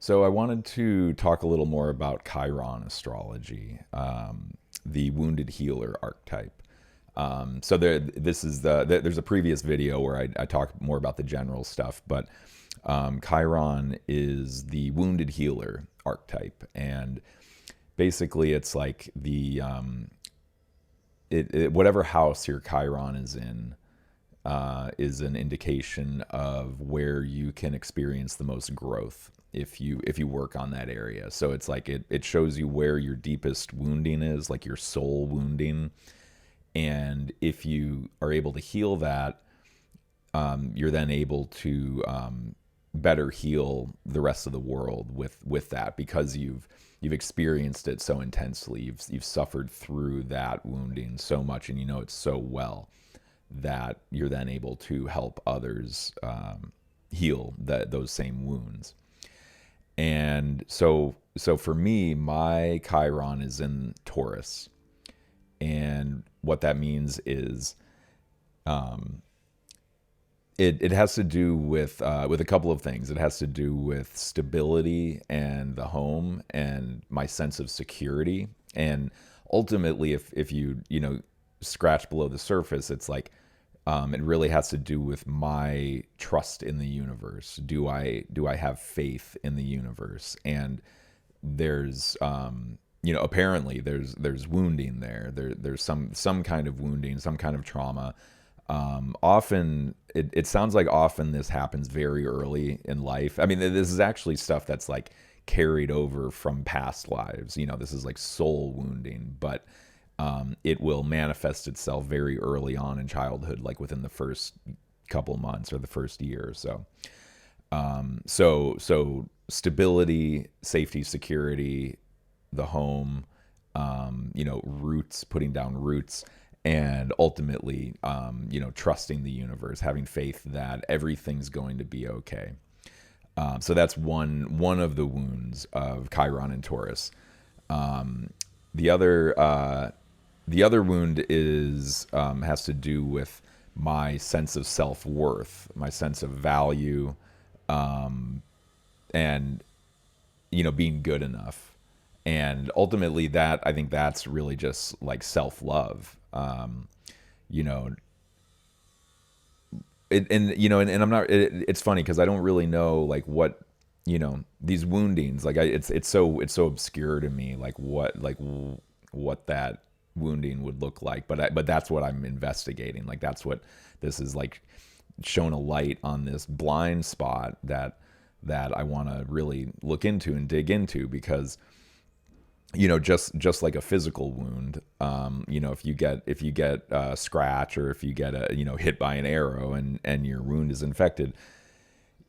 So I wanted to talk a little more about Chiron astrology, the wounded healer archetype. There's a previous video where I talk more about the general stuff, but Chiron is the wounded healer archetype, and basically it's like whatever house your Chiron is an indication of where you can experience the most growth if you work on that area. So it's like it shows you where your deepest wounding is, like your soul wounding. And if you are able to heal that, you're then able to better heal the rest of the world with that, because you've experienced it so intensely. You've suffered through that wounding so much, and you know it so well that you're then able to help others heal those same wounds. And so for me, my Chiron is in Taurus, and what that means is it has to do with a couple of things. It has to do with stability and the home and my sense of security. And ultimately, if you scratch below the surface, it's like it really has to do with my trust in the universe. Do I have faith in the universe? And there's apparently there's wounding there. There's some kind of wounding, some kind of trauma. Often it sounds like often this happens very early in life. I mean, this is actually stuff that's like carried over from past lives. This is like soul wounding, but it will manifest itself very early on in childhood, like within the first couple months or the first year or so. So stability, safety, security, the home, roots, putting down roots, and ultimately, trusting the universe, having faith that everything's going to be okay. So that's one of the wounds of Chiron and Taurus. The other wound is has to do with my sense of self-worth, my sense of value, and being good enough. And ultimately, that I think that's really just like self-love. You know, and I'm not. It's funny because I don't really know like what these woundings. Like it's so obscure to me. Like what that wounding would look like. But that's what I'm investigating. Like that's what this is like. Shone a light on this blind spot that I want to really look into and dig into, because just like a physical wound, if you get a scratch, or if you get hit by an arrow and your wound is infected,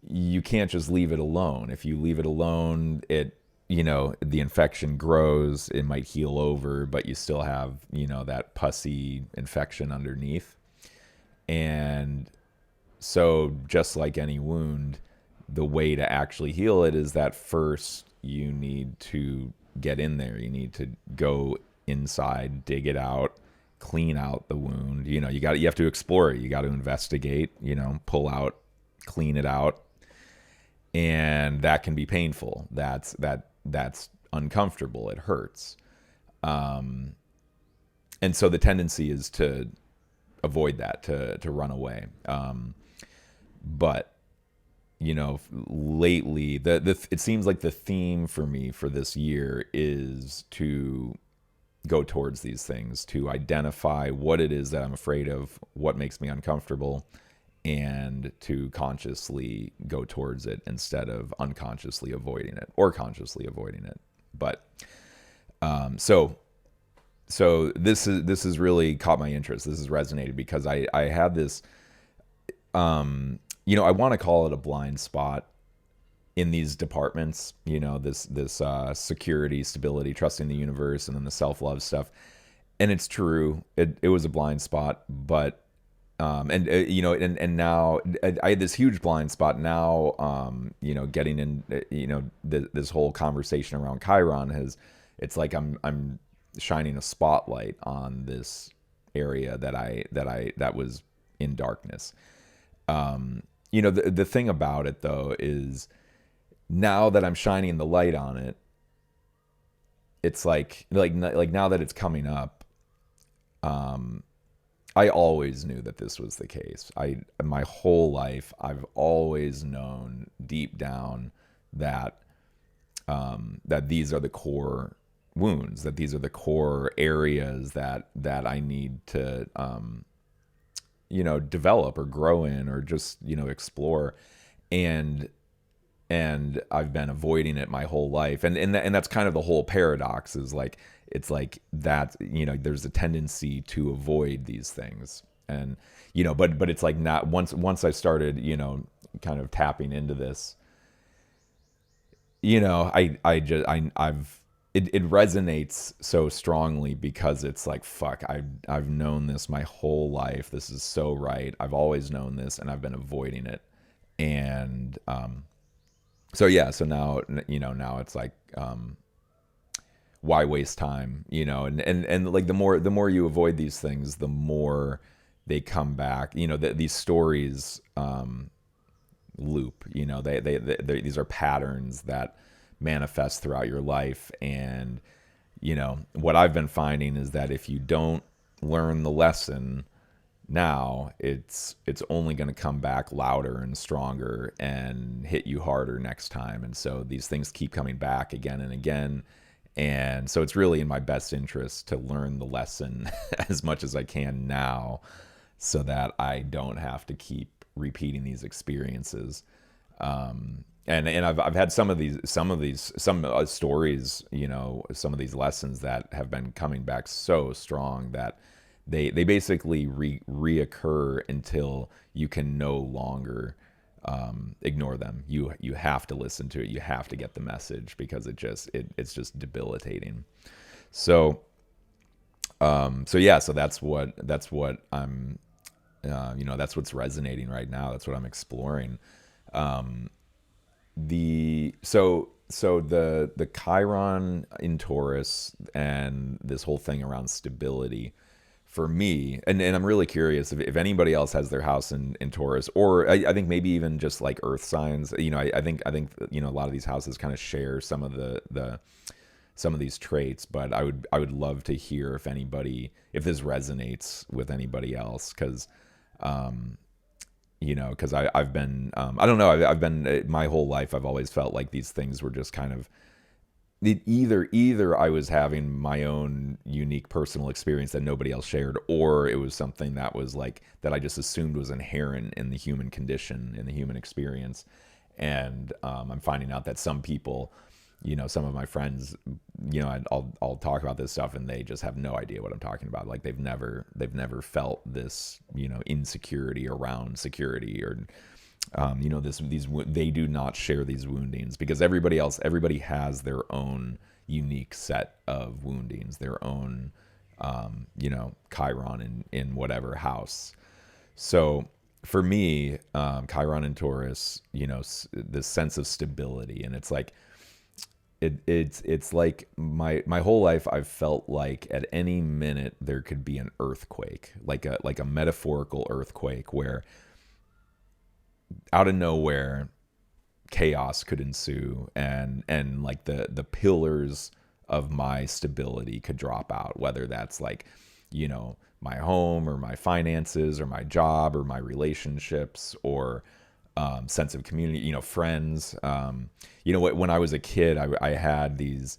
you can't just leave it alone. If you leave it alone, the infection grows, it might heal over, but you still have that pussy infection underneath. And so just like any wound, the way to actually heal it is that first you need to get in there. You need to go inside, dig it out, clean out the wound. You have to explore it. You got to investigate, pull out, clean it out. And that can be painful. That's uncomfortable. It hurts. And so the tendency is to avoid that, to run away. But lately it seems like the theme for me for this year is to go towards these things, to identify what it is that I'm afraid of, what makes me uncomfortable, and to consciously go towards it instead of unconsciously avoiding it or consciously avoiding it. But so this has really caught my interest. This has resonated because I had this I want to call it a blind spot in these departments, this security, stability, trusting the universe, and then the self-love stuff. And it's true. It was a blind spot, but and now I had this huge blind spot. Now, getting in, this whole conversation around Chiron it's like I'm shining a spotlight on this area that was in darkness. The thing about it though is now that I'm shining the light on it, it's like now that it's coming up, um, I always knew that this was the case. My whole life I've always known deep down that that these are the core wounds, that these are the core areas that I need to develop or grow in or just explore, and I've been avoiding it my whole life, and that's kind of the whole paradox is like it's like that there's a tendency to avoid these things, and but it's like not once I started kind of tapping into this, I've it resonates so strongly because it's like fuck, I've known this my whole life, this is so right, I've always known this and I've been avoiding it, and so yeah, so now now it's like why waste time, and like the more you avoid these things, the more they come back, these stories loop, these are patterns that manifest throughout your life, and what I've been finding is that if you don't learn the lesson now, it's only going to come back louder and stronger and hit you harder next time. And so these things keep coming back again and again. And so it's really in my best interest to learn the lesson as much as I can now, so that I don't have to keep repeating these experiences. And I've had some stories, some of these lessons that have been coming back so strong that they basically reoccur until you can no longer ignore them. You have to listen to it. You have to get the message, because it's just debilitating. So yeah, so that's what I'm that's what's resonating right now. That's what I'm exploring. The Chiron in Taurus and this whole thing around stability for me, and I'm really curious if anybody else has their house in Taurus, or I think maybe even just like earth signs. I think a lot of these houses kind of share some of some of these traits, but I would love to hear if this resonates with anybody else, because because I've been I don't know, I've been my whole life I've always felt like these things were just kind of either I was having my own unique personal experience that nobody else shared, or it was something that was like that I just assumed was inherent in the human condition, in the human experience. And I'm finding out that some people, some of my friends, I'll talk about this stuff and they just have no idea what I'm talking about. Like they've never felt this, insecurity around security, or they do not share these woundings, because everybody has their own unique set of woundings, their own Chiron in whatever house. So for me, Chiron and Taurus, this sense of stability, and it's like it's like my whole life I've felt like at any minute there could be an earthquake, like a metaphorical earthquake, where out of nowhere chaos could ensue, and like the pillars of my stability could drop out, whether that's like my home or my finances or my job or my relationships, or sense of community, friends. When I was a kid, I had these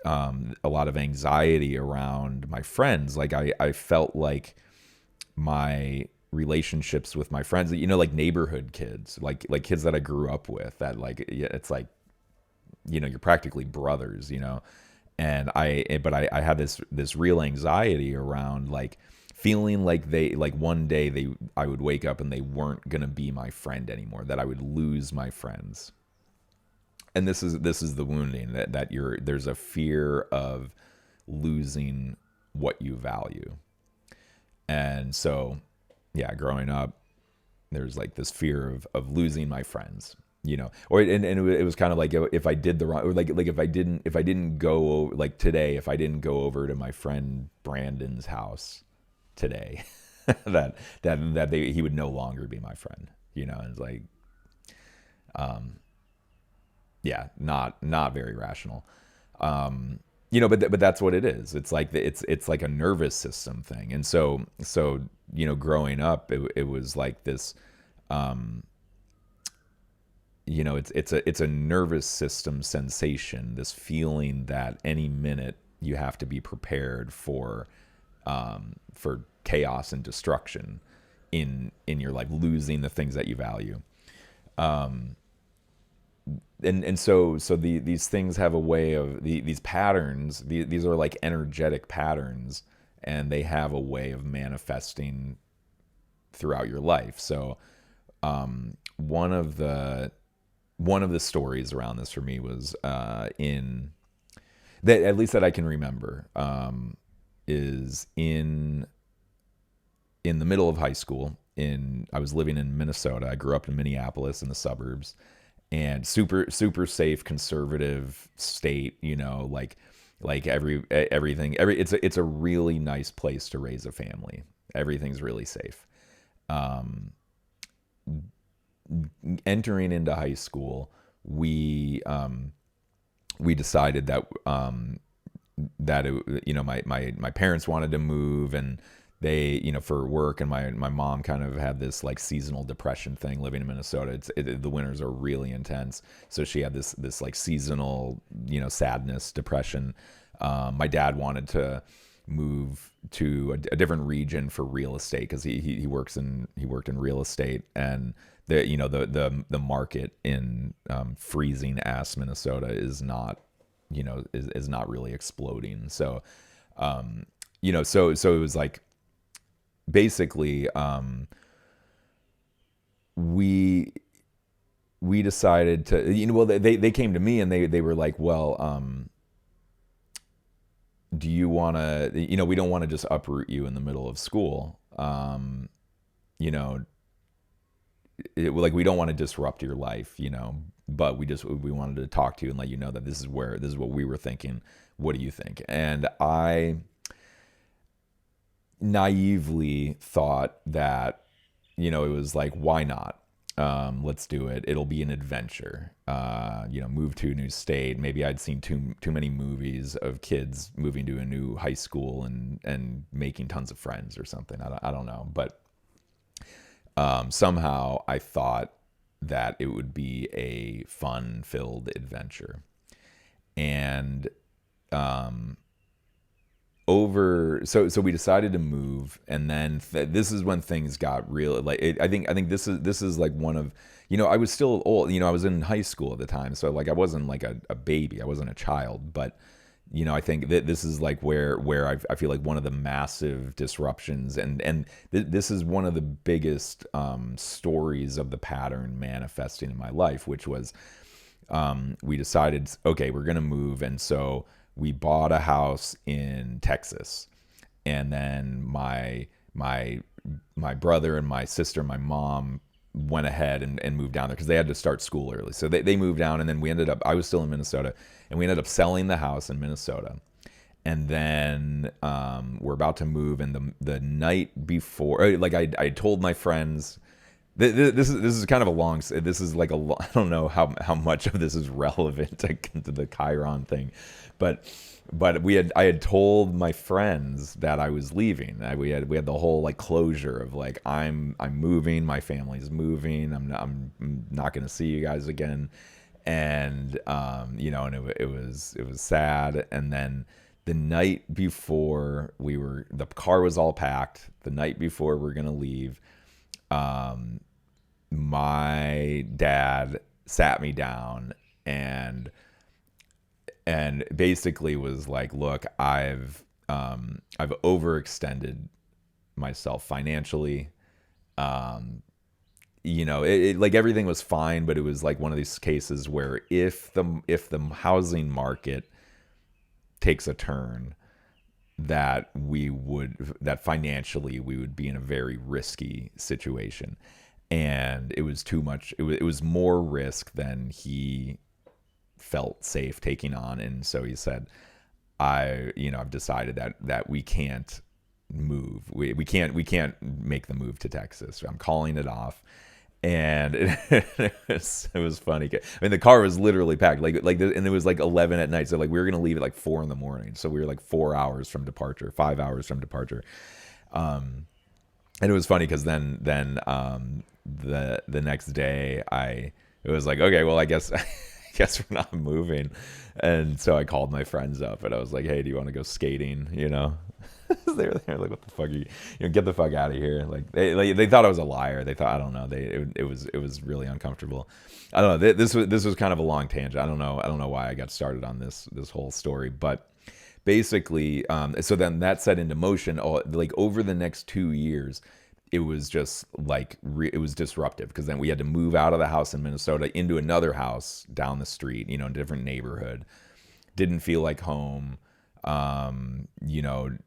a lot of anxiety around my friends. Like I felt like my relationships with my friends, like neighborhood kids, like kids that I grew up with, that like it's like you're practically brothers, and I had this real anxiety around like feeling like one day I would wake up and they weren't gonna be my friend anymore, that I would lose my friends. And this is the wounding, that there's a fear of losing what you value. And so yeah, growing up, there's like this fear of losing my friends, or it was kind of like if I did the wrong, or like if I didn't go over, like today, if I didn't go over to my friend Brandon's house today, that he would no longer be my friend, and it's like, yeah, not very rational. But that's what it is. It's like it's like a nervous system thing. And so growing up, it was like this. It's a nervous system sensation. This feeling that any minute you have to be prepared for chaos and destruction in your life, losing the things that you value. And these things have a way of these patterns. These are like energetic patterns, and they have a way of manifesting throughout your life. So one of the stories around this for me was in that, at least that I can remember, is in the middle of high school. I was living in Minnesota. I grew up in Minneapolis in the suburbs, and super safe, conservative state. It's a really nice place to raise a family. Everything's really safe. Entering into high school, we decided that my parents wanted to move, and they, for work, and my mom kind of had this like seasonal depression thing living in Minnesota. The winters are really intense, so she had this like seasonal sadness, depression. My dad wanted to move to a different region for real estate, because he worked in real estate, and the market in freezing ass Minnesota is not is not really exploding. So so it was like, basically, we decided to, well, they came to me, and they were like, well, do you want to, we don't want to just uproot you in the middle of school. Like, we don't want to disrupt your life, but we wanted to talk to you and let you know that this is what we were thinking. What do you think? And I naively thought that, it was like, why not? Let's do it. It'll be an adventure. Move to a new state. Maybe I'd seen too many movies of kids moving to a new high school and making tons of friends or something. I don't know, but somehow I thought that it would be a fun-filled adventure. And so we decided to move, and then this is when things got real. Like, I think this is like one of, I was still old. I was in high school at the time, so like I wasn't like a baby. I wasn't a child, but I think that this is like where I feel like one of the massive disruptions, and this is one of the biggest stories of the pattern manifesting in my life, which was, we decided, okay, we're gonna move, and so we bought a house in Texas, and then my brother and my sister and my mom went ahead and moved down there, because they had to start school early. So they moved down, and then I was still in Minnesota, and we ended up selling the house in Minnesota. And then we're about to move, and the night before, like, I told my friends, this is kind of a long, this is like I don't know how much of this is relevant to the Chiron thing, but I had told my friends that I was leaving. We had the whole like closure of like, I'm moving, my family's moving, I'm not going to see you guys again, and and it was sad. And then the night before, the car was all packed. The night before we're going to leave, my dad sat me down and basically was like, look, I've overextended myself financially. Like, everything was fine, but it was like one of these cases where if the housing market takes a turn, that financially we would be in a very risky situation. And it was too much. It was more risk than he felt safe taking on. And so he said, I've decided that we can't move. We can't make the move to Texas. I'm calling it off. And it was funny. I mean, the car was literally packed, and it was like 11 at night. So like we were gonna leave at like 4 in the morning. So we were like 4 hours from departure, 5 hours from departure. And it was funny because the next day it was like, okay, well, I guess I guess we're not moving. And so I called my friends up and I was like, hey, do you want to go skating? You know, they were there like, what the fuck are get the fuck out of here. They thought I was a liar. They thought, I don't know. It was really uncomfortable. I don't know. This was kind of a long tangent. I don't know why I got started on this whole story, but basically, so then that set into motion, like over the next 2 years, it was just like, it was disruptive because then we had to move out of the house in Minnesota into another house down the street, in a different neighborhood. Didn't feel like home. You know,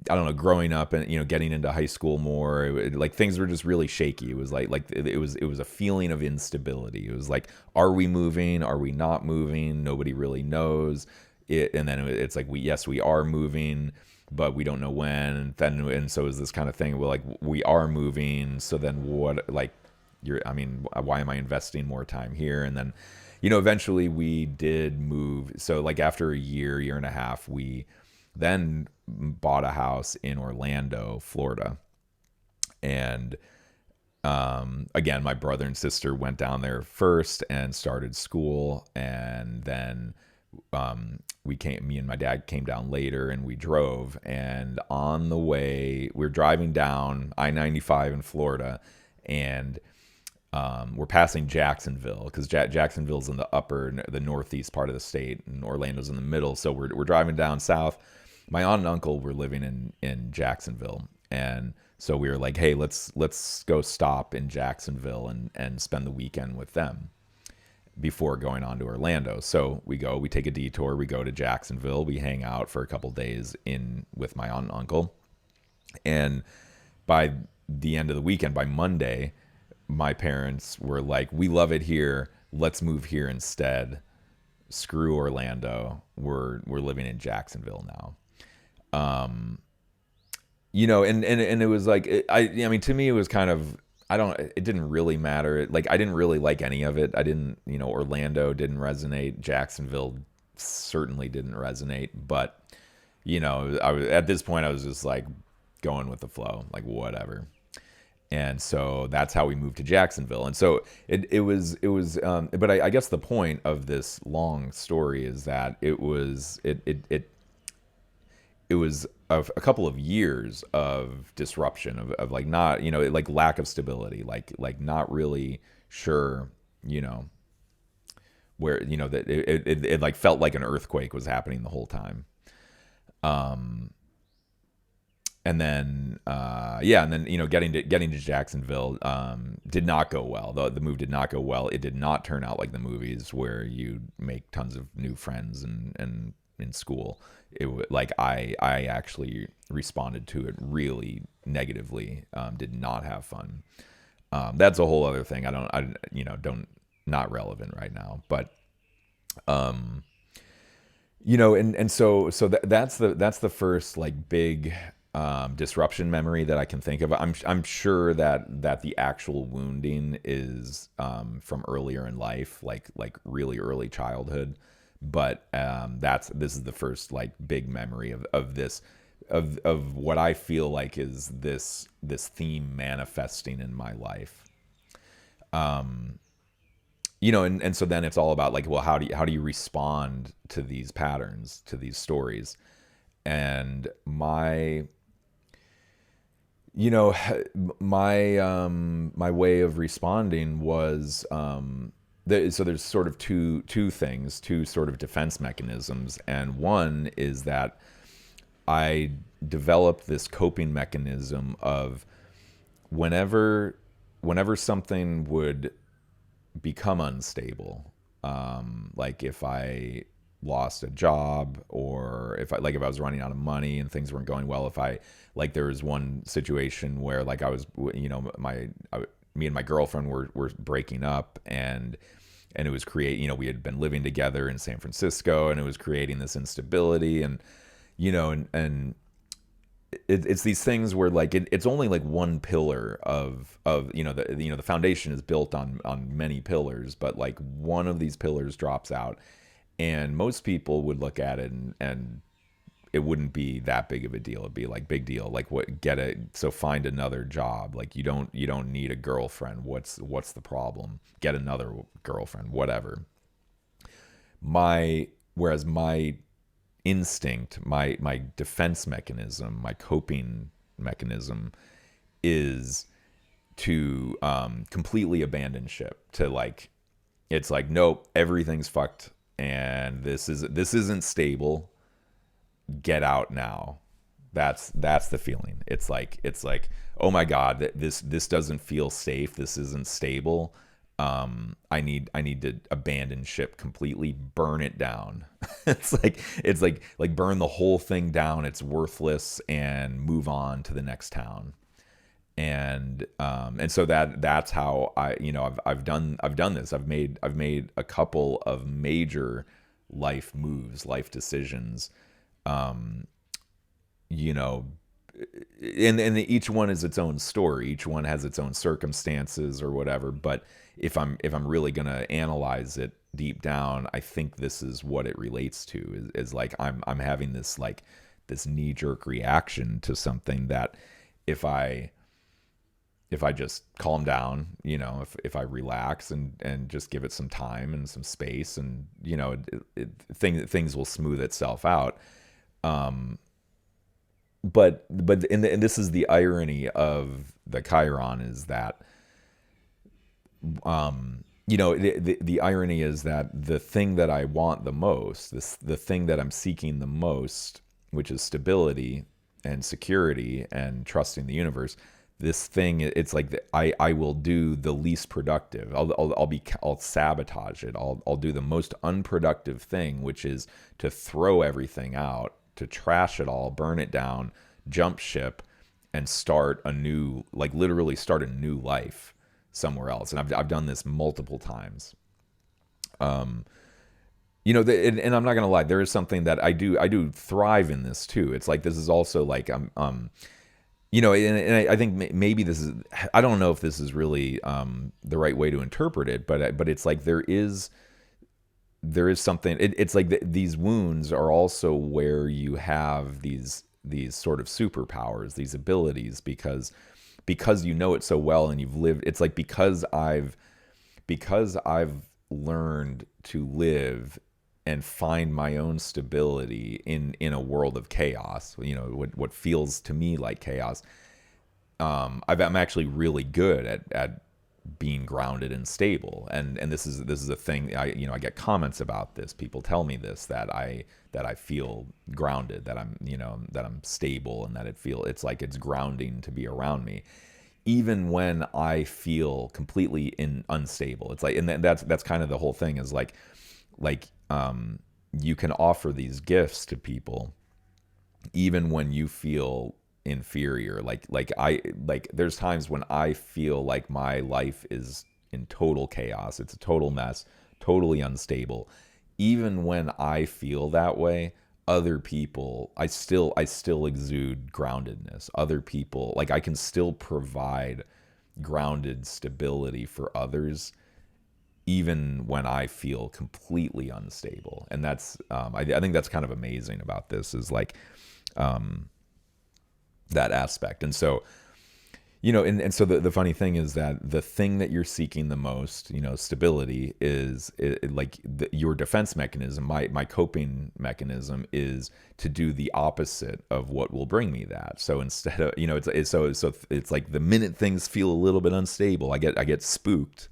I don't know, growing up and, getting into high school more, like things were just really shaky. It was it was a feeling of instability. It was like, are we moving? Are we not moving? Nobody really knows. And then it's like, we are moving, but we don't know when. And so is this kind of thing. We're like, we are moving. So then what, like, why am I investing more time here? And then, eventually we did move. So like after a year and a half, we then bought a house in Orlando, Florida. And again, my brother and sister went down there first and started school. And then me and my dad came down later and we drove. And on the way, we were driving down I-95 in Florida, and we're passing Jacksonville because Jacksonville's in the northeast part of the state, and Orlando's in the middle. So we're driving down south. My aunt and uncle were living in Jacksonville, and so we were like, hey, let's go stop in Jacksonville and spend the weekend with them before going on to Orlando. So we take a detour, we go to Jacksonville, we hang out for a couple days with my aunt and uncle. And by the end of the weekend, by Monday, my parents were like, we love it here, let's move here instead. Screw Orlando. We're living in Jacksonville now. And it was like, to me, it was kind of, it didn't really matter. Like, I didn't really like any of it. I didn't, Orlando didn't resonate. Jacksonville certainly didn't resonate. But, at this point, I was just like going with the flow, like whatever. And so that's how we moved to Jacksonville. And so it was, but I guess the point of this long story is that it was a couple of years of disruption of like, not, like lack of stability, like not really sure, where, that it like felt like an earthquake was happening the whole time. And then, and then, getting to Jacksonville, did not go well. The move did not go well. It did not turn out like the movies where you make tons of new friends and in school. I actually responded to it really negatively. Did not have fun. That's a whole other thing. Not relevant right now, but, and so that's the first like big, disruption memory that I can think of. I'm sure that the actual wounding is, from earlier in life, like really early childhood. But this is the first like big memory of this, of what I feel like is this theme manifesting in my life. And so then it's all about like, well, how do you respond to these patterns, to these stories? And my way of responding was, so there's sort of two sort of defense mechanisms. And one is that I developed this coping mechanism of whenever something would become unstable, like if I lost a job, or if I was running out of money and things weren't going well, there was one situation where like I was, me and my girlfriend were breaking up, and it was we had been living together in San Francisco, and it was creating this instability, and it's these things where like it's only like one pillar of the foundation is built on many pillars, but like one of these pillars drops out, and most people would look at it and it wouldn't be that big of a deal. It'd be like big deal. Like what get it so find another job. Like you don't need a girlfriend. What's the problem? Get another girlfriend, whatever. Whereas my instinct, my defense mechanism, my coping mechanism is to completely abandon ship. To like it's like nope, everything's fucked and this isn't stable. Get out now. That's the feeling. It's like oh my god, this doesn't feel safe. This isn't stable. I need to abandon ship completely, burn it down. It's like burn the whole thing down. It's worthless and move on to the next town. And so that's how I've done this. I've made a couple of major life moves, life decisions. Um, you know, and each one is its own story. Each one has its own circumstances or whatever. But if I'm really gonna analyze it deep down, I think this is what it relates to. Is like I'm having this like this knee jerk reaction to something that if I if I just calm down, if I relax and just give it some time and some space, and things will smooth itself out. Um, and this is the irony of the Chiron is that the irony is that the thing that I want the most, the thing that I'm seeking the most, which is stability and security and trusting the universe. This thing, it's like I will do the least productive. I'll sabotage it. I'll do the most unproductive thing, which is to throw everything out, to trash it all, burn it down, jump ship, and start a new, like literally start a new life somewhere else. And I've done this multiple times. And I'm not gonna lie, there is something that I do thrive in this too. It's like this is also like and I think maybe this is, I don't know if this is really the right way to interpret it, but it's like there is something. It's like these wounds are also where you have these sort of superpowers, these abilities, because you know it so well and you've lived. It's like because I've learned to live and find my own stability in a world of chaos. What feels to me like chaos. I'm actually really good at being grounded and stable, and this is a thing. I get comments about this. People tell me this, that I feel grounded, that I'm stable, and that it's like it's grounding to be around me, even when I feel completely unstable. It's like, and that's kind of the whole thing is like you can offer these gifts to people even when you feel inferior. Like there's times when I feel like my life is in total chaos. It's a total mess, totally unstable. Even when I feel that way, other people, I still exude groundedness. Other people, like I can still provide grounded stability for others even when I feel completely unstable. And that's I think that's kind of amazing about this, is like that aspect. And so and so the funny thing is that the thing that you're seeking the most, stability, is your defense mechanism. My coping mechanism is to do the opposite of what will bring me that. So instead of it's like the minute things feel a little bit unstable, I get spooked.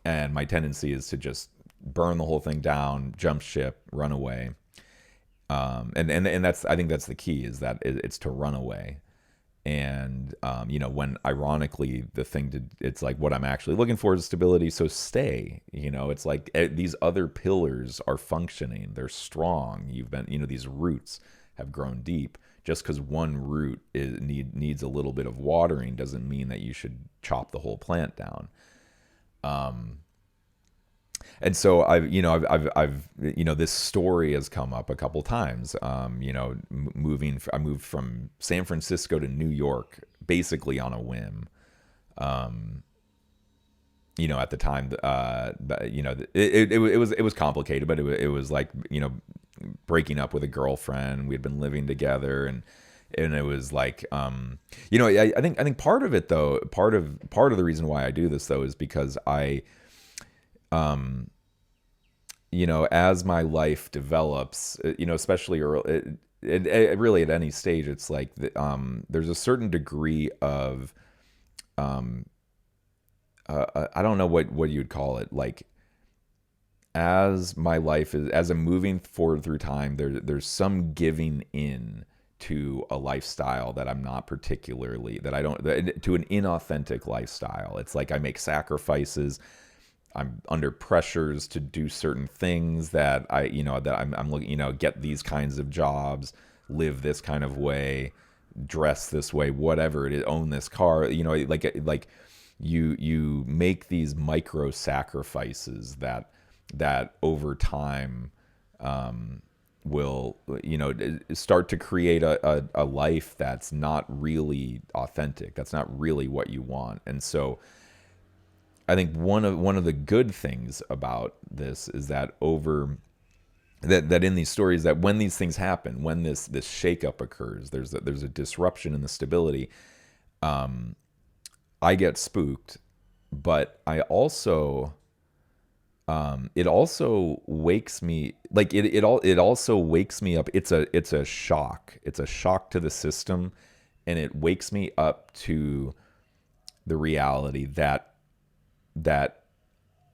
And my tendency is to just burn the whole thing down, jump ship, run away. And I think that's the key, is that it's to run away. And when ironically it's like what I'm actually looking for is stability. So stay. It's like these other pillars are functioning. They're strong. These roots have grown deep. Just because one root needs a little bit of watering doesn't mean that you should chop the whole plant down. And so I've this story has come up a couple times. I moved from San Francisco to New York basically on a whim. At the time, it was complicated, but it was like, breaking up with a girlfriend. We had been living together, and it was like, I think part of it though, part of the reason why I do this though is because um, as my life develops, especially early, really at any stage, it's like there's a certain degree of I don't know what you'd call it, like as I'm moving forward through time, there's some giving in to a lifestyle that I'm not particularly that I don't to an inauthentic lifestyle. It's like I make sacrifices. I'm under pressures to do certain things that I'm looking, get these kinds of jobs, live this kind of way, dress this way, whatever it is, own this car, like you make these micro sacrifices that over time will start to create a life that's not really authentic, that's not really what you want. And so I think one of the good things about this is that that in these stories, that when these things happen, when this shakeup occurs, there's a disruption in the stability. I get spooked, but I also it also wakes me, like it also wakes me up. It's a shock. It's a shock to the system, and it wakes me up to the reality that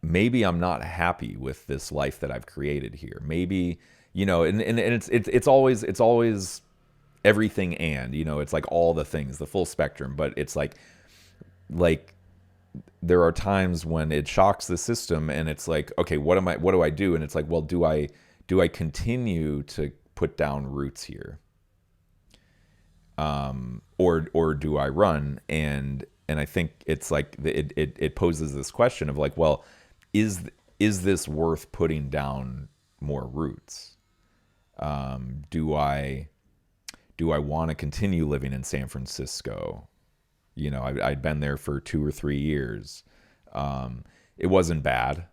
maybe I'm not happy with this life that I've created here. Maybe, and it's always everything, and it's like all the things, the full spectrum. But it's like there are times when it shocks the system, and it's like, okay, what do I do? And it's like, well, do I continue to put down roots here, or do I run? And I think it's like it poses this question of like, well, is this worth putting down more roots? Do I want to continue living in San Francisco? I'd been there for 2 or 3 years. It wasn't bad.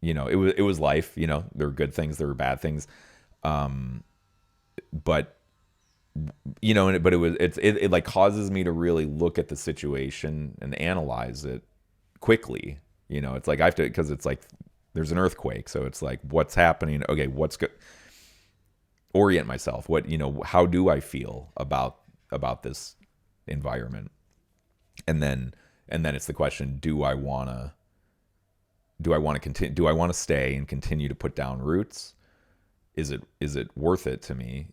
It was life. There were good things, there were bad things. But but it like causes me to really look at the situation and analyze it quickly. It's like I have to, because it's like there's an earthquake, so it's like, what's happening? Okay, what's good? Orient myself. How do I feel about this environment? And then it's the question: do I want to continue? Do I want to stay and continue to put down roots? Is it worth it to me?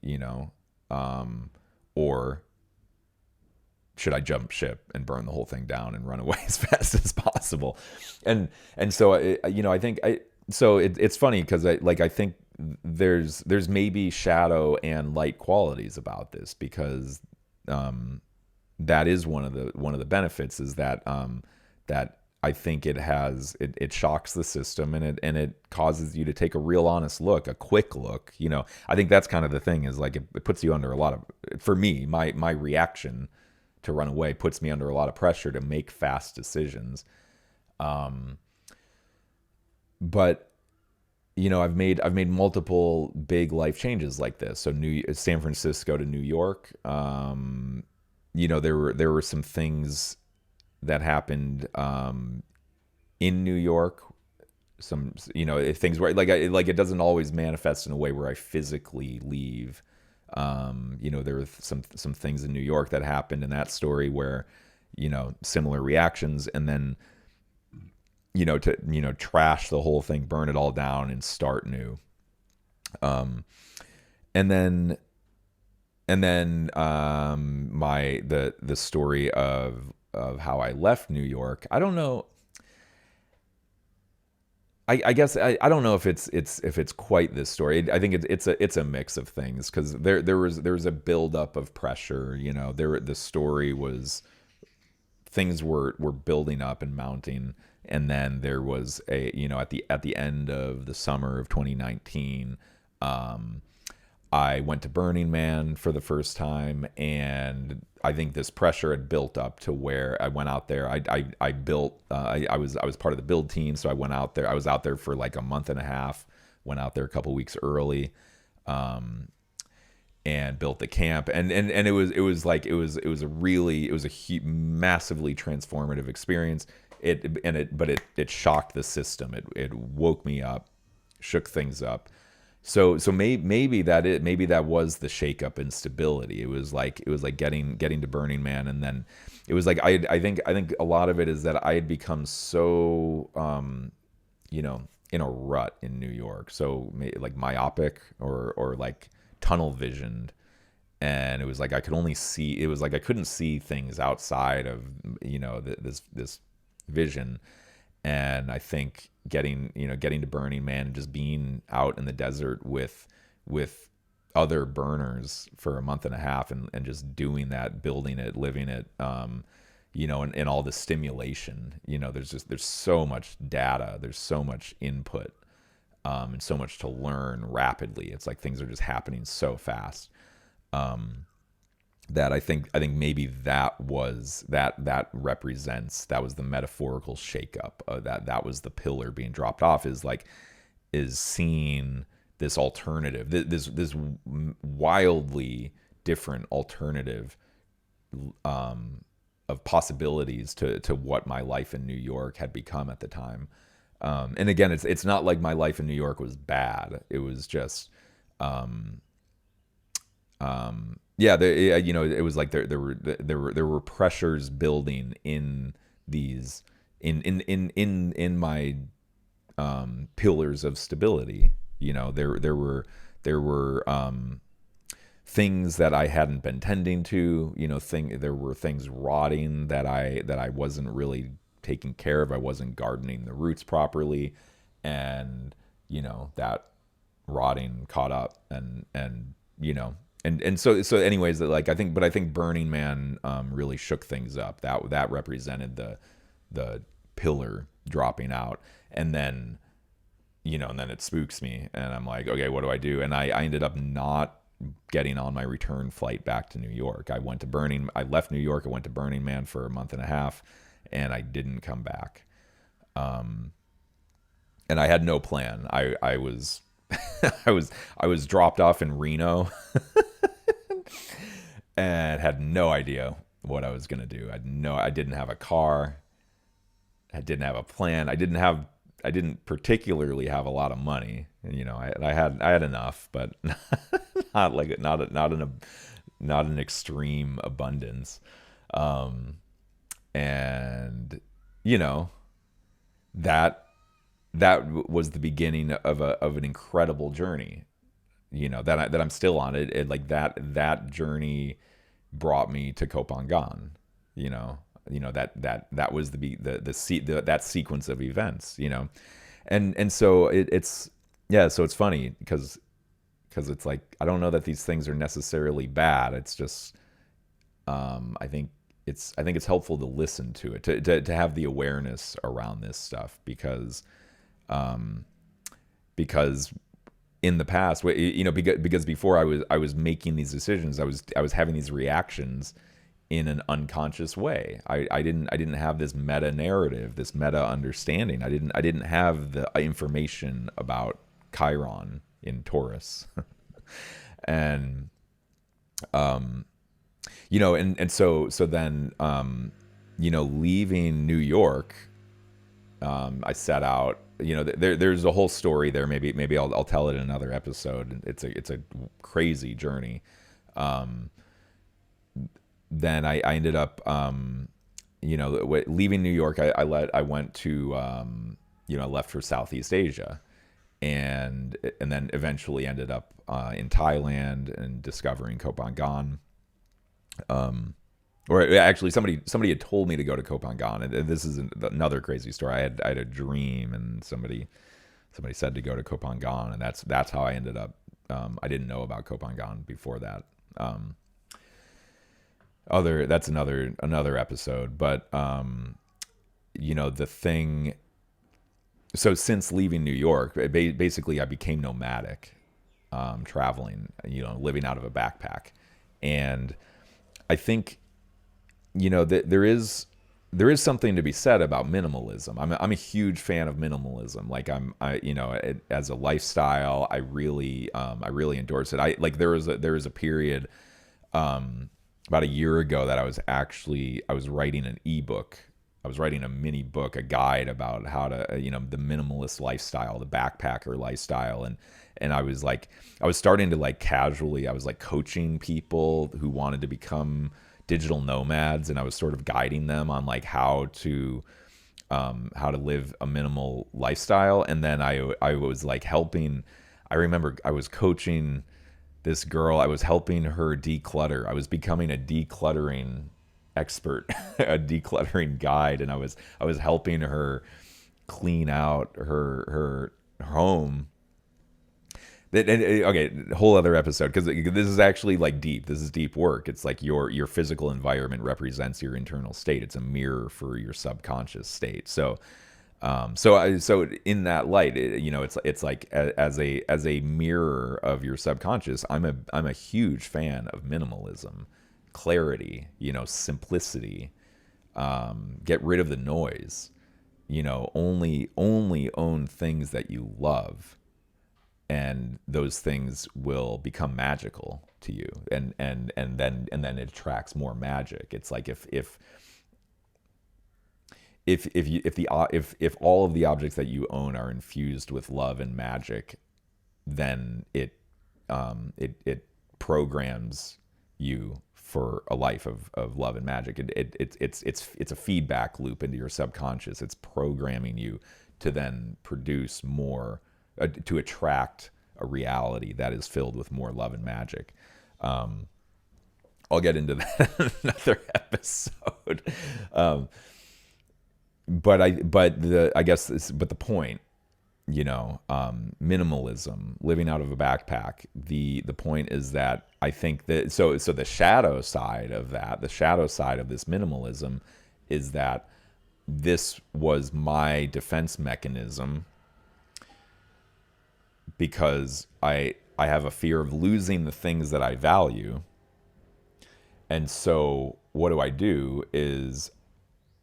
Or should I jump ship and burn the whole thing down and run away as fast as possible? And so I think it's funny because I think there's maybe shadow and light qualities about this, because that is one of the benefits, is that that I think it shocks the system, and it causes you to take a real honest look, a quick look. I think that's kind of the thing, is like it puts you under a lot of, for me, my reaction to run away puts me under a lot of pressure to make fast decisions. But I've made multiple big life changes like this. So San Francisco to New York. There were some things that happened in New York. Some things where it doesn't always manifest in a way where I physically leave. There were some things in New York that happened in that story where similar reactions, and then to trash the whole thing, burn it all down, and start new. And then the story of how I left New York. I don't know. I guess I don't know if it's quite this story. I think it's a mix of things, because there was a buildup of pressure. The story was, things were building up and mounting, And then there was a, at the end of the summer of 2019, I went to Burning Man for the first time, and I think this pressure had built up to where I went out there. I built. I was part of the build team, so I went out there. I was out there for like a month and a half. Went out there a couple weeks early, and built the camp. And it was a massively transformative experience. But it shocked the system. It woke me up, shook things up. So maybe that was the shakeup and stability. It was like getting to Burning Man, and then it was like I think a lot of it is that I had become so in a rut in New York, so like myopic or like tunnel visioned, and it was like I could only see. It was like I couldn't see things outside of this vision. And I think getting to Burning Man and just being out in the desert with other burners for a month and a half, and just doing that, building it, living it, and all the stimulation, there's so much data, there's so much input, and so much to learn rapidly. It's like things are just happening so fast. That I think maybe that was that represents, that was the metaphorical shakeup, that was the pillar being dropped off, is seeing this alternative, this wildly different alternative of possibilities to what my life in New York had become at the time. And again, it's not like my life in New York was bad. It was just it was like there were pressures building in these in my pillars of stability. There were things that I hadn't been tending to. There were things rotting that I wasn't really taking care of. I wasn't gardening the roots properly, and that rotting caught up, and so anyways, that like I think Burning Man really shook things up. That represented the pillar dropping out, and then it spooks me, and I'm like, okay, what do I do? And I ended up not getting on my return flight back to New York. I left New York, I went to Burning Man for a month and a half, and I didn't come back. And I had no plan. I was I was dropped off in Reno and had no idea what I was going to do. I didn't have a car. I didn't have a plan. I didn't particularly have a lot of money. I had enough, but not an extreme abundance. And that was the beginning of an incredible journey, that I'm still on. It like that journey brought me to Kopangan. That was that sequence of events. And so it's funny because it's like, I don't know that these things are necessarily bad. It's just I think it's helpful to listen to it, to have the awareness around this stuff, because in the past, because before I was making these decisions, I was having these reactions in an unconscious way. I didn't have this meta narrative, this meta understanding. I didn't have the information about Chiron in Taurus. And so then leaving New York, I set out. There's a whole story there. Maybe I'll tell it in another episode. It's a crazy journey. Then I ended up, leaving New York. I went to, I left for Southeast Asia, and then eventually ended up in Thailand and discovering Kopangan. Or actually, somebody had told me to go to Kopangan, and this is another crazy story. I had a dream, and somebody said to go to Kopangan, and that's how I ended up. I didn't know about Kopangan before that. That's another episode, but the thing. So since leaving New York, basically I became nomadic, traveling, living out of a backpack. And I think, that there is something to be said about minimalism. I'm a huge fan of minimalism. Like as a lifestyle, I really endorse it. There was a period, about a year ago, that I was writing an ebook. I was writing a mini book, a guide about how to, the minimalist lifestyle, the backpacker lifestyle. And I was starting to like casually, I was like coaching people who wanted to become digital nomads, and I was sort of guiding them on like how to live a minimal lifestyle. And then I was like helping. I remember I was coaching this girl. I was helping her declutter. I was becoming a decluttering expert, a decluttering guide, and I was helping her clean out her home. Okay, whole other episode, because this is actually like deep. This is deep work. It's like your physical environment represents your internal state. It's a mirror for your subconscious state. So in that light, it's like as a mirror of your subconscious. I'm a huge fan of minimalism, clarity, simplicity. Get rid of the noise. Only own things that you love, and those things will become magical to you, and then it attracts more magic. It's like if all of the objects that you own are infused with love and magic, then it programs you for a life of love and magic. It's a feedback loop into your subconscious. It's programming you to then produce more, to attract a reality that is filled with more love and magic. I'll get into that in another episode. But the point, minimalism, living out of a backpack. The point is that I think that so the shadow side of that, the shadow side of this minimalism, is that this was my defense mechanism, because I have a fear of losing the things that I value. And so what do is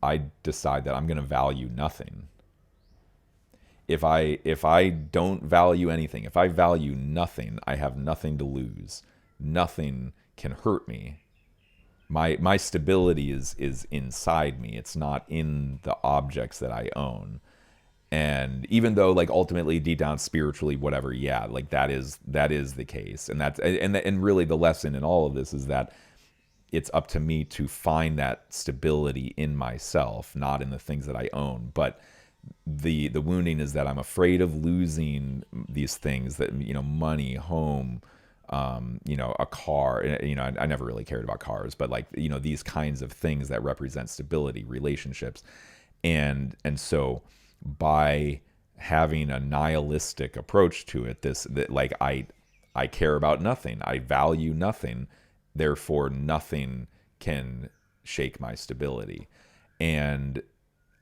I decide that I'm going to value nothing. If I don't value anything, if I value nothing, I have nothing to lose. Nothing can hurt me. My stability is inside me. It's not in the objects that I own. And even though, like, ultimately deep down spiritually, whatever, yeah, like that is the case. And really the lesson in all of this is that it's up to me to find that stability in myself, not in the things that I own. But the wounding is that I'm afraid of losing these things, that, money, home, a car. I never really cared about cars, but like, these kinds of things that represent stability, relationships. And so by having a nihilistic approach to it, I care about nothing, I value nothing, therefore nothing can shake my stability. And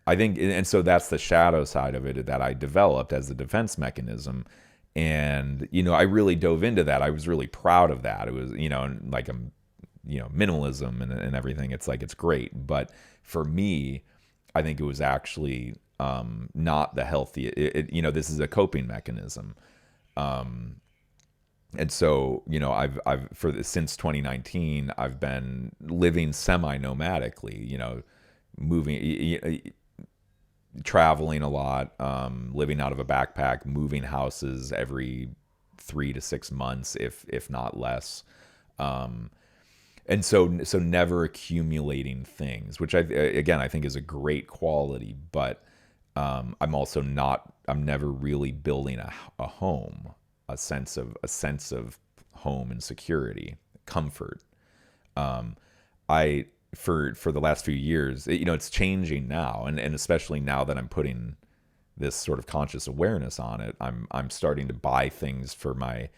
I think, and so that's the shadow side of it that I developed as a defense mechanism. And, I really dove into that. I was really proud of that. It was, like, minimalism and everything. It's like, it's great. But for me, I think it was actually not the healthy, this is a coping mechanism. And so, since 2019, I've been living semi-nomadically, moving, traveling a lot, living out of a backpack, moving houses every 3 to 6 months, if not less. And so never accumulating things, which I think is a great quality, but I'm never really building a home, a sense of home and security, comfort. For the last few years, it's changing now, and especially now that I'm putting this sort of conscious awareness on it, I'm starting to buy things for my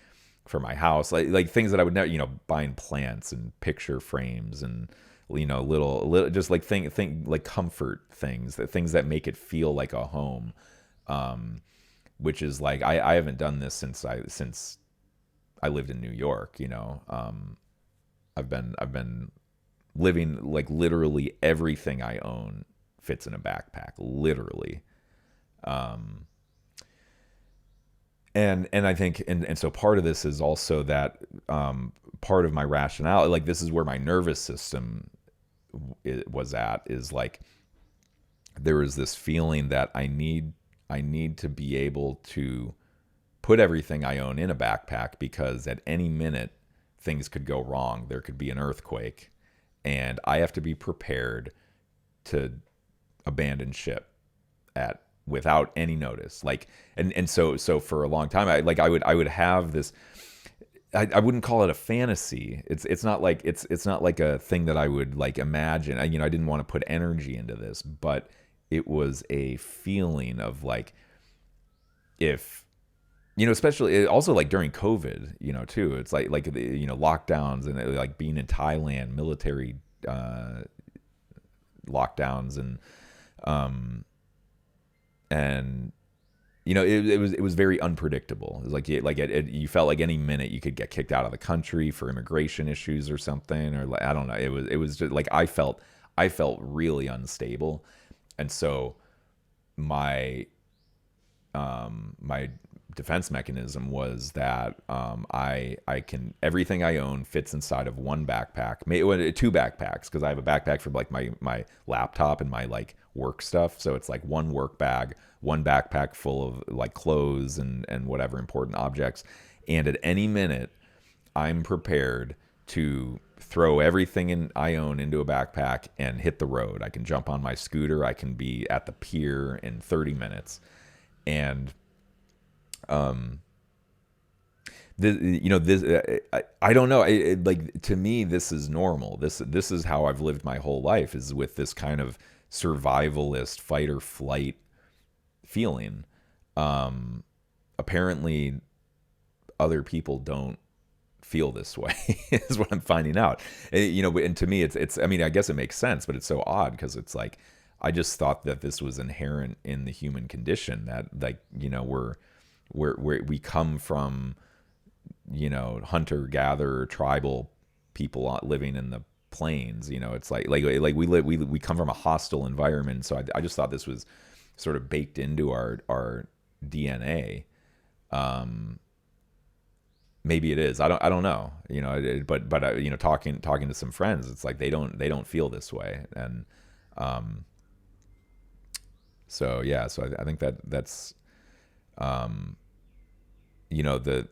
house, like things that I would never, buying plants and picture frames and little just like think like comfort things, that things that make it feel like a home. Which is like, I haven't done this since I lived in New York. I've been living, like, literally everything I own fits in a backpack, literally. Um, and I think, and so part of this is also that, part of my rationale, like, this is where my nervous system was at, is like, there was this feeling that I need to be able to put everything I own in a backpack, because at any minute things could go wrong. There could be an earthquake, and I have to be prepared to abandon ship at without any notice. Like, and so for a long time, I would have this. I wouldn't call it a fantasy. It's not like a thing that I would, like, imagine. I didn't want to put energy into this, but it was a feeling of, like, if, especially also, like, during COVID, too. It's like the, lockdowns, and like being in Thailand, military lockdowns, um and it was very unpredictable. It was like you felt like any minute you could get kicked out of the country for immigration issues or something, or, like, I don't know. It was just like, I felt really unstable. And so my defense mechanism was that, I can, everything I own fits inside of one backpack, maybe two backpacks, because I have a backpack for, like, my laptop and my, like, work stuff. So it's like one work bag, one backpack full of, like, clothes and whatever important objects. And at any minute, I'm prepared to throw everything I own into a backpack and hit the road. I can jump on my scooter. I can be at the pier in 30 minutes. And this, I don't know. Like, to me, this is normal. This is how I've lived my whole life, is with this kind of survivalist fight or flight feeling. Apparently, other people don't feel this way, is what I'm finding out. And to me, it's. I mean, I guess it makes sense, but it's so odd, because it's like, I just thought that this was inherent in the human condition, that, like, we come from, hunter gatherer tribal people living in the plains. It's like we come from a hostile environment. So I just thought this was sort of baked into our DNA. Maybe it is. I don't know. But talking to some friends, it's like they don't feel this way. And so yeah. So I think that's the.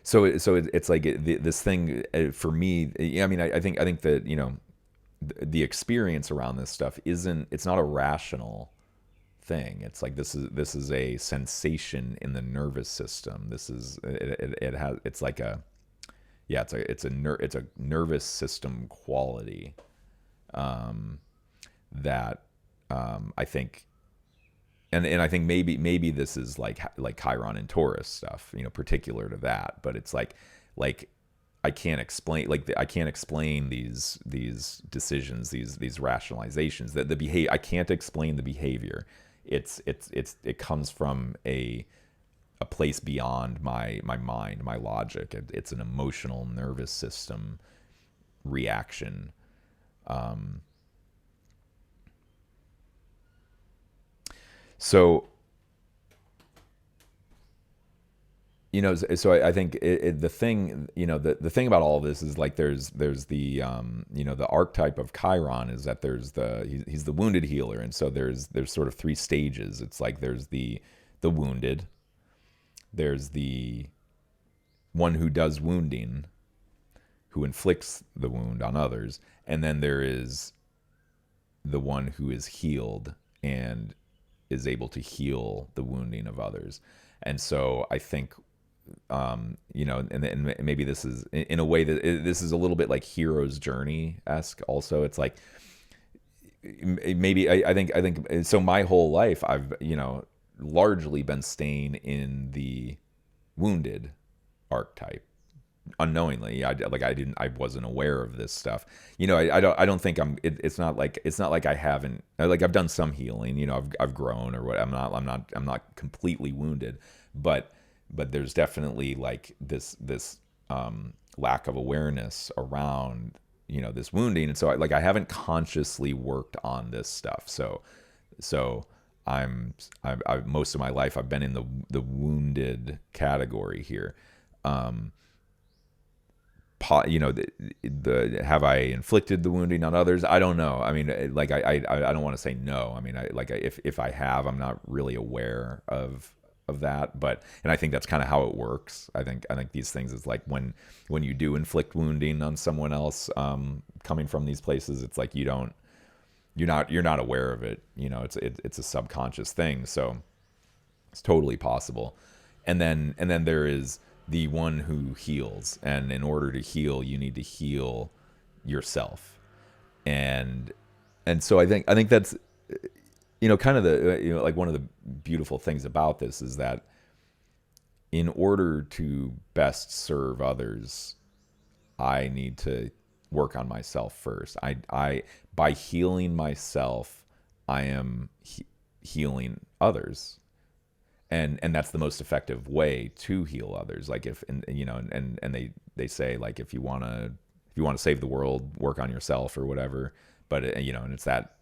So it's like, this thing, for me. I mean, I think that, the experience around this stuff it's not a rational thing. It's like, this is a sensation in the nervous system. This is it has, it's like a, yeah, it's a nervous system quality, that, I think. And I think maybe this is like Chiron and Taurus stuff, particular to that. But it's like I can't explain, I can't explain these decisions, these rationalizations, that the behavior. I can't explain the behavior. It comes from a place beyond my mind, my logic. It's an emotional nervous system reaction. So, so I think the thing, the thing about all of this is, like, there's the, the archetype of Chiron is that he's the wounded healer. And so there's sort of three stages. It's like, there's the wounded, there's the one who does wounding, who inflicts the wound on others. And then there is the one who is healed and is able to heal the wounding of others. And so I think, and maybe this is in a way that this is a little bit like hero's journey-esque also. It's like, maybe I think so. My whole life, I've, largely been staying in the wounded archetype, unknowingly. I wasn't aware of this stuff. I don't think it's not like I haven't, like I've done some healing, I've grown or what. I'm not completely wounded, but there's definitely like this lack of awareness around, this wounding. And so I haven't consciously worked on this stuff. So I most of my life I've been in the wounded category here. Have I inflicted the wounding on others? I don't know. I mean, like I don't want to say no. I mean, if I have, I'm not really aware of that. But and I think that's kind of how it works. I think these things is like when you do inflict wounding on someone else, coming from these places, it's like you're not aware of it. It's a subconscious thing. So it's totally possible. And then there is the one who heals, and in order to heal, you need to heal yourself. And so I think that's kind of the like one of the beautiful things about this is that in order to best serve others, I need to work on myself first. I by healing myself, I am healing others. And that's the most effective way to heal others. Like and they say, like, if you want to save the world, work on yourself or whatever. But and it's that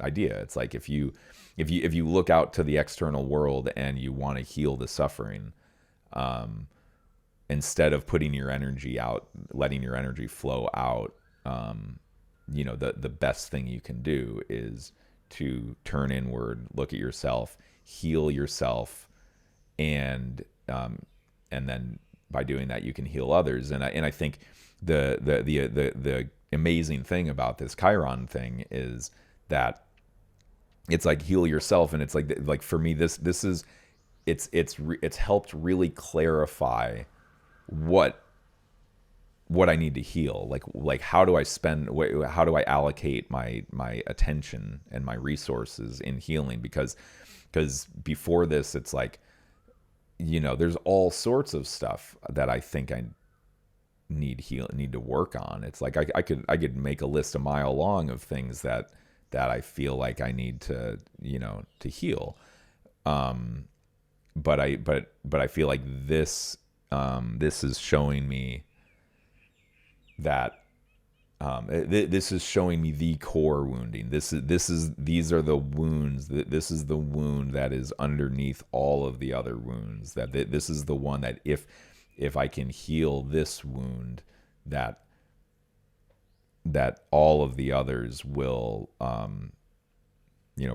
idea. It's like if you look out to the external world and you want to heal the suffering, instead of putting your energy out, letting your energy flow out, the best thing you can do is to turn inward, look at yourself, heal yourself, and then by doing that you can heal others. And I think the amazing thing about this Chiron thing is that it's like heal yourself, and it's like for me this is it's helped really clarify what I need to heal. Like how do I allocate my attention and my resources in healing? Because before this, it's like, there's all sorts of stuff that I think I need to work on. It's like I could make a list a mile long of things that I feel like I need to heal. But I feel like this is showing me that this is showing me the core wounding. These are the wounds. This is the wound that is underneath all of the other wounds. That this is the one that if I can heal this wound, that all of the others will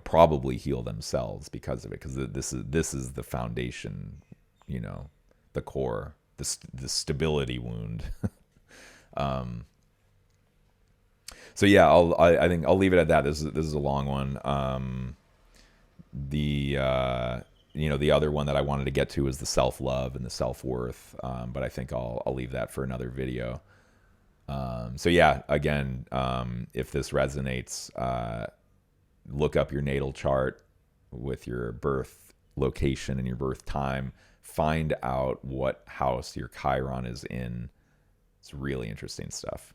probably heal themselves because of it. Because this is the foundation, the core, the stability wound. So yeah, I think I'll leave it at that. This is a long one. The other one that I wanted to get to is the self-love and the self-worth. But I think I'll leave that for another video. So yeah, again, if this resonates, look up your natal chart with your birth location and your birth time. Find out what house your Chiron is in. It's really interesting stuff.